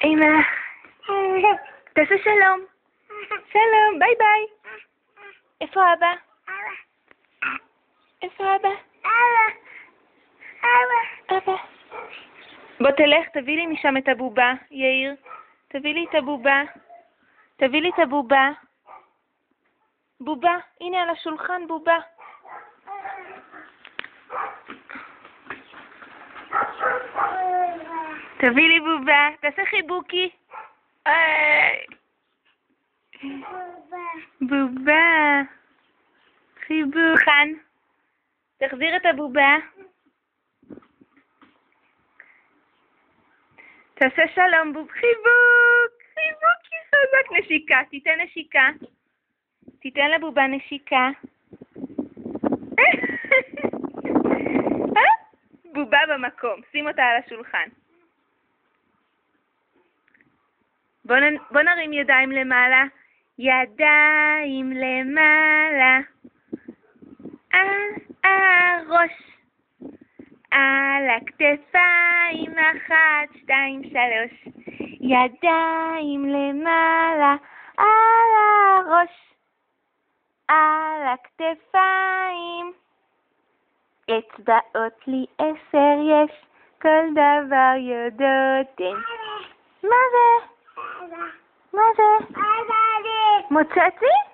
אמא, תעשה שלום. שלום, ביי ביי. איפה אבא? איפה אבא? אבא. בוא תלך, תביא לי משם את הבובה, יאיר. תביא לי את הבובה. תביא לי את הבובה. בובה, הנה על השולחן בובה. תביא לי בובה, תעשה חיבוקי. בובה. חיבוק. חן, תחזיר את הבובה. תעשה שלום בוב. חיבוק. חיבוקי חזק. נשיקה, תיתן נשיקה. תיתן לבובה נשיקה. בובה במקום, שים אותה על השולחן. בוא נרים ידיים למעלה. ידיים למעלה. על הראש. על הכתפיים, 1, 2, 3. ידיים למעלה. על הראש. על הכתפיים. אצבעות לי 10 יש, כל דבר יודעות הן. מה זה? מה זה? מוצצי?